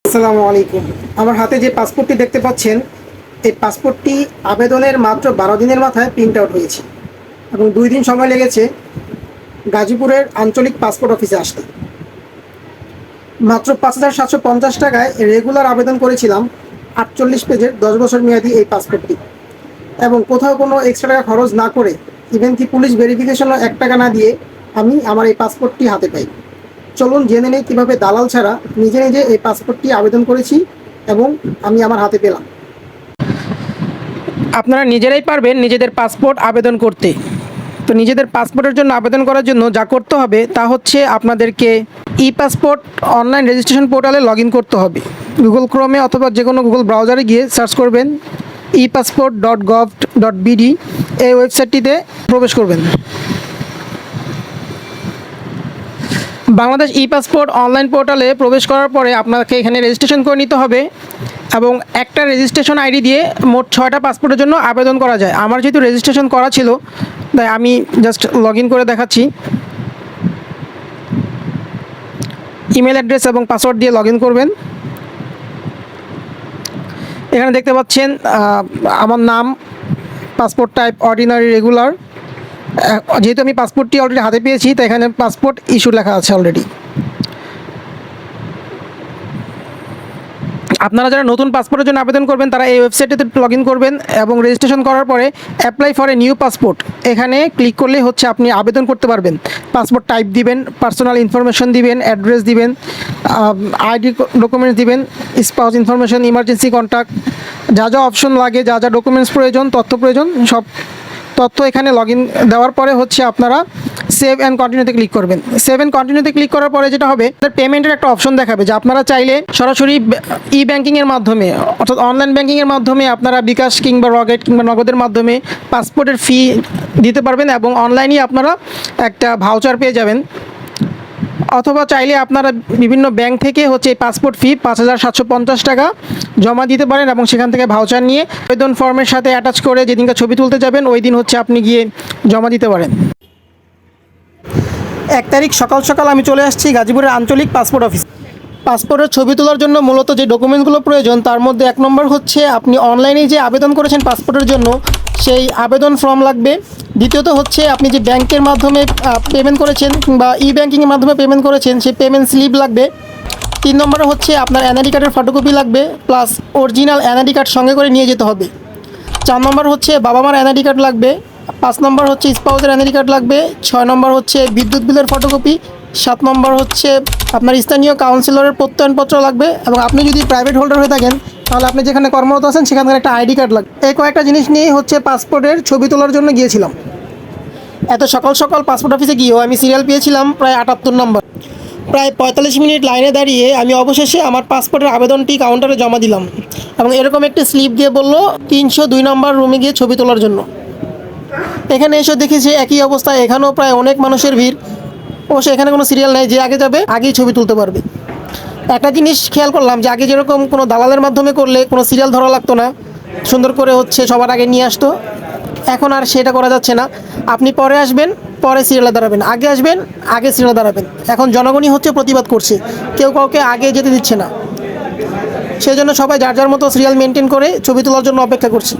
আসসালামু আলাইকুম। আমার হাতে যে পাসপোর্টটি দেখতে পাচ্ছেন, এই পাসপোর্টটি আবেদনের মাত্র 12 দিনের মাথায় প্রিন্ট আউট হয়েছে এবং 2 দিন সময় লেগেছে গাজীপুরের আঞ্চলিক পাসপোর্ট অফিসে আসতে। মাত্র 5,750 টাকায় রেগুলার আবেদন করেছিলাম 48 পেজের 10 বছর মেয়াদী এই পাসপোর্টটি, এবং কোথাও কোনো এক্সট্রা টাকা খরচ না করে, ইভেন কি পুলিশ ভেরিফিকেশনও 1 টাকা না দিয়ে আমি আমার এই পাসপোর্টটি হাতে পাই। চলুন জেনে নেই কীভাবে দালাল ছাড়া নিজে নিজে এই পাসপোর্টটি আবেদন করেছি এবং আমি আমার হাতে পেলাম। আপনারা নিজেরাই পারবেন নিজেদের পাসপোর্ট আবেদন করতে। তো নিজেদের পাসপোর্টের জন্য আবেদন করার জন্য যা করতে হবে তা হচ্ছে আপনাদেরকে পাসপোর্ট অনলাইন রেজিস্ট্রেশন পোর্টালে লগ ইন করতে হবে। গুগল ক্রোমে অথবা যে কোনো গুগল ব্রাউজারে গিয়ে সার্চ করবেন passport.gov.bd, এই ওয়েবসাইটটিতে প্রবেশ করবেন। বাংলাদেশ পাসপোর্ট অনলাইন পোর্টালে প্রবেশ করার পরে আপনাকে এখানে রেজিস্ট্রেশন করে নিতে হবে এবং একটা রেজিস্ট্রেশন আইডি দিয়ে মোট 6টা পাসপোর্টের জন্য আবেদন করা যায়। আমার যেহেতু রেজিস্ট্রেশন করা ছিল তাই আমি জাস্ট লগ ইন করে দেখাচ্ছি। ইমেল অ্যাড্রেস এবং পাসওয়ার্ড দিয়ে লগ ইন করবেন। এখানে দেখতে পাচ্ছেন আমার নাম, পাসপোর্ট টাইপ অর্ডিনারি, রেগুলার। যেহেতু আমি পাসপোর্টটি অলরেডি হাতে পেয়েছি তাই এখানে পাসপোর্ট ইস্যু লেখা আছে অলরেডি। আপনারা যারা নতুন পাসপোর্টের জন্য আবেদন করবেন তারা এই ওয়েবসাইটটিতে লগ ইন করবেন এবং রেজিস্ট্রেশন করার পরে apply for a new passport এখানে ক্লিক করলেই হচ্ছে আপনি আবেদন করতে পারবেন। পাসপোর্ট টাইপ দিবেন, পার্সোনাল ইনফরমেশন দিবেন, অ্যাড্রেস দিবেন, আইডি ডকুমেন্টস দিবেন, স্পাউস ইনফরমেশন, ইমার্জেন্সি কন্ট্যাক্ট, যা যা অপশন লাগে, যা যা ডকুমেন্টস প্রয়োজন, তথ্য প্রয়োজন, সব তথ্য এখানে লগ ইন দেওয়ার পরে হচ্ছে আপনারা সেভ অ্যান্ড কন্টিনিউতে ক্লিক করবেন। সেভ অ্যান্ড কন্টিনিউতে ক্লিক করার পরে যেটা হবে, পেমেন্টের একটা অপশন দেখাবে যে আপনারা চাইলে সরাসরি ব্যাঙ্কিংয়ের মাধ্যমে অর্থাৎ অনলাইন ব্যাঙ্কিংয়ের মাধ্যমে আপনারা বিকাশ কিংবা রকেট কিংবা নগদের মাধ্যমে পাসপোর্টের ফি দিতে পারবেন এবং অনলাইনেই আপনারা একটা ভাউচার পেয়ে যাবেন। অথবা চাইলে আপনারা বিভিন্ন ব্যাংক থেকে হচ্ছে পাসপোর্ট ফি 5,750 টাকা জমা দিতে পারেন এবং সেখান থেকে ভাউচার নিয়ে আবেদন ফর্মের সাথে অ্যাটাচ করে যেদিনকে ছবি তুলতে যাবেন ওই দিন হচ্ছে আপনি গিয়ে জমা দিতে পারেন। 1 তারিখ সকাল সকাল আমি চলে আসছি গাজীপুরের আঞ্চলিক পাসপোর্ট অফিস। পাসপোর্টের ছবি তোলার জন্য মূলত যে ডকুমেন্টসগুলো প্রয়োজন তার মধ্যে 1 নম্বর হচ্ছে আপনি অনলাইনে যে আবেদন করেছেন পাসপোর্টের জন্য সেই আবেদন ফর্ম লাগবে। দ্বিতীয়ত হচ্ছে আপনি যে ব্যাংকের মাধ্যমে পেমেন্ট করেছেন কিংবা ব্যাঙ্কিংয়ের মাধ্যমে পেমেন্ট করেছেন সেই পেমেন্ট স্লিপ লাগবে। 3 নম্বরে হচ্ছে আপনার এনআইডি কার্ডের ফটোকপি লাগবে, প্লাস অরিজিনাল এনআইডি কার্ড সঙ্গে করে নিয়ে যেতে হবে। 4 নম্বর হচ্ছে বাবা মার এনআইডি কার্ড লাগবে। 5 নম্বর হচ্ছে স্পাউসের এনআইডি কার্ড লাগবে। 6 নম্বর হচ্ছে বিদ্যুৎ বিলের ফটোকপি। 7 নম্বর হচ্ছে আপনার স্থানীয় কাউন্সিলরের প্রত্যয়নপত্র লাগবে এবং আপনি যদি প্রাইভেট হোল্ডার হয়ে থাকেন তাহলে আপনি যেখানে কর্মরত আছেন সেখানকার একটা আইডি কার্ড লাগবে। এই কয়েকটা জিনিস নিয়েই হচ্ছে পাসপোর্টের ছবি তোলার জন্য গিয়েছিলাম। এত সকাল সকাল পাসপোর্ট অফিসে গিয়েও আমি সিরিয়াল পেয়েছিলাম প্রায় 78 নম্বর। প্রায় 45 মিনিট লাইনে দাঁড়িয়ে আমি অবশেষে আমার পাসপোর্টের আবেদনটি কাউন্টারে জমা দিলাম এবং এরকম একটি স্লিপ দিয়ে বলল 302 নম্বর রুমে গিয়ে ছবি তোলার জন্য। এখানে এসে দেখেছি একই অবস্থা, এখানেও প্রায় অনেক মানুষের ভিড়। অবশ্য এখানে কোনো সিরিয়াল নেই, যে আগে যাবে আগেই ছবি তুলতে পারবে। একটা জিনিস খেয়াল করলাম যে আগে যেরকম কোনো দালালের মাধ্যমে করলে কোনো সিরিয়াল ধরা লাগতো না, সুন্দর করে হচ্ছে সবার আগে নিয়ে আসতো, এখন আর সেটা করা যাচ্ছে না। আপনি পরে আসবেন, পরে সিরিয়ালে দাঁড়াবেন, আগে আসবেন, আগে সিরিয়ালে দাঁড়াবেন। এখন জনগণই হচ্ছে প্রতিবাদ করছে, কেউ কাউকে আগে যেতে দিচ্ছে না। সেই জন্য সবাই যার যার মতো সিরিয়াল মেনটেন করে ছবি তোলার জন্য অপেক্ষা করছে।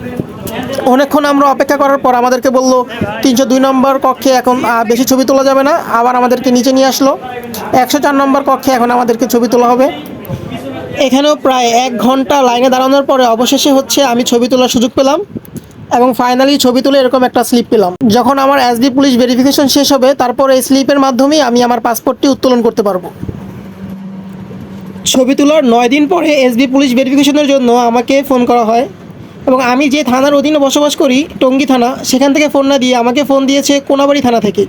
অনেকক্ষণ আমরা অপেক্ষা করার পর আমাদেরকে বলল 302 নম্বর কক্ষে এখন বেশি ছবি তোলা যাবে না, আবার আমাদেরকে নিচে নিয়ে আসলো 104 নম্বর কক্ষে এখন আমাদেরকে ছবি তোলা হবে। এখানেও প্রায় 1 ঘন্টা লাইনে দাঁড়ানোর পরে অবশেষে হচ্ছে আমি ছবি তোলার সুযোগ পেলাম এবং ফাইনালি ছবি তুলে এরকম একটা স্লিপ পেলাম। যখন আমার এসবি পুলিশ ভেরিফিকেশন শেষ হবে তারপর এই স্লিপের মাধ্যমেই আমি আমার পাসপোর্টটি উত্তোলন করতে পারবো। ছবি তোলার 9 দিন পরে এসবি পুলিশ ভেরিফিকেশনের জন্য আমাকে ফোন করা হয় এবং আমি যে থানার অধীনে বসবাস করি, টঙ্গী থানা, সেখান থেকে ফোন না দিয়ে আমাকে ফোন দিয়েছে কোনাবাড়ি থানা থেকে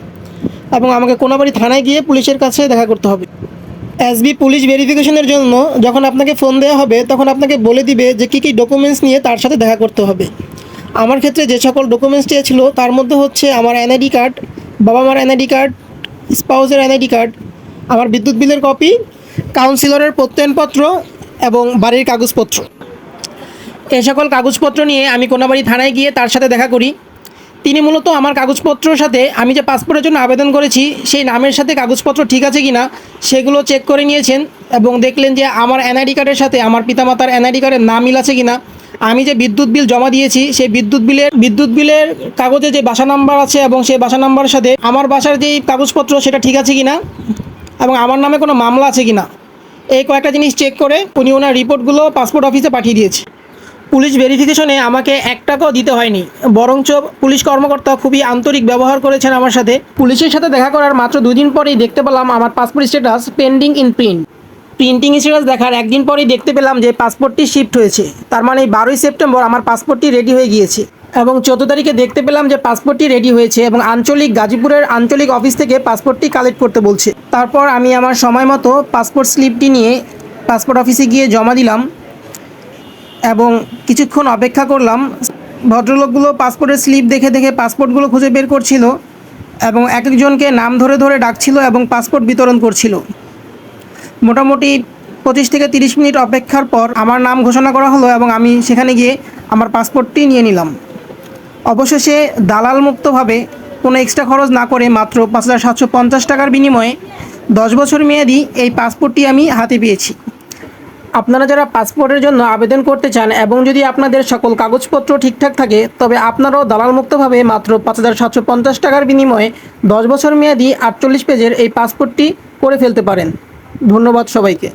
এবং আমাকে কোনাবাড়ি থানায় গিয়ে পুলিশের কাছে দেখা করতে হবে। এসবি পুলিশ ভেরিফিকেশনের জন্য যখন আপনাকে ফোন দেওয়া হবে তখন আপনাকে বলে দিবে যে কী কী ডকুমেন্টস নিয়ে তার সাথে দেখা করতে হবে। আমার ক্ষেত্রে যে সকল ডকুমেন্টস চেয়েছিল তার মধ্যে হচ্ছে আমার এনআইডি কার্ড, বাবা মার এনআইডি কার্ড, স্পাউসের এনআইডি কার্ড, আমার বিদ্যুৎ বিলের কপি, কাউন্সিলরের প্রত্যয়নপত্র এবং বাড়ির কাগজপত্র। এই সকল কাগজপত্র নিয়ে আমি কোনাবাড়ি থানায় গিয়ে তার সাথে দেখা করি। তিনি মূলত আমার কাগজপত্রের সাথে আমি যে পাসপোর্টের জন্য আবেদন করেছি সেই নামের সাথে কাগজপত্র ঠিক আছে কিনা সেগুলো চেক করে নিয়েছেন এবং দেখলেন যে আমার এনআইডি কার্ডের সাথে আমার পিতামাতার এনআইডি কার্ডের নাম মিল আছে কিনা, আমি যে বিদ্যুৎ বিল জমা দিয়েছি সেই বিদ্যুৎ বিলের কাগজে যে বাসা নাম্বার আছে এবং সেই বাসা নাম্বারের সাথে আমার বাসার যেই কাগজপত্র সেটা ঠিক আছে কিনা এবং আমার নামে কোনো মামলা আছে কিনা, এই কয়েকটা জিনিস চেক করে উনি ওনার রিপোর্টগুলো পাসপোর্ট অফিসে পাঠিয়ে দিয়েছে। পুলিশ ভেরিফিকেশনে আমাকে 1 টাকাও দিতে হয়নি, বরঞ্চ পুলিশ কর্মকর্তা খুবই আন্তরিক ব্যবহার করেছেন আমার সাথে। পুলিশের সাথে দেখা করার মাত্র 2 দিন পরেই দেখতে পেলাম আমার passport status pending in printing status দেখার 1 দিন পরেই দেখতে পেলাম যে পাসপোর্টটি শিফট হয়েছে। তার মানে 12ই সেপ্টেম্বর আমার পাসপোর্টটি রেডি হয়ে গিয়েছে এবং 14 তারিখে দেখতে পেলাম যে পাসপোর্টটি রেডি হয়েছে এবং গাজীপুরের আঞ্চলিক অফিস থেকে পাসপোর্টটি কালেক্ট করতে বলছে। তারপর আমি আমার সময় মতো পাসপোর্ট স্লিপটি নিয়ে পাসপোর্ট অফিসে গিয়ে জমা দিলাম এবং কিছুক্ষণ অপেক্ষা করলাম। ভদ্রলোকগুলো পাসপোর্টের স্লিপ দেখে দেখে পাসপোর্টগুলো খুঁজে বের করছিল এবং এক একজনকে নাম ধরে ধরে ডাকছিল এবং পাসপোর্ট বিতরণ করছিল। মোটামুটি 25 থেকে 30 মিনিট অপেক্ষার পর আমার নাম ঘোষণা করা হলো এবং আমি সেখানে গিয়ে আমার পাসপোর্টটি নিয়ে নিলাম। অবশেষে দালাল মুক্তভাবে কোনো এক্সট্রা খরচ না করে মাত্র 5,750 টাকার বিনিময়ে 10 বছর মেয়াদি এই পাসপোর্টটি আমি হাতে পেয়েছি। আপনারা যারা পাসপোর্টের জন্য আবেদন করতে চান এবং যদি আপনাদের সকল কাগজপত্র ঠিকঠাক থাকে তবে আপনারাও দালাল মুক্তভাবে মাত্র 5,750 টাকার বিনিময়ে 10 বছর মেয়াদি 48 পেজের এই পাসপোর্টটি করে ফেলতে পারেন। ধন্যবাদ সবাইকে।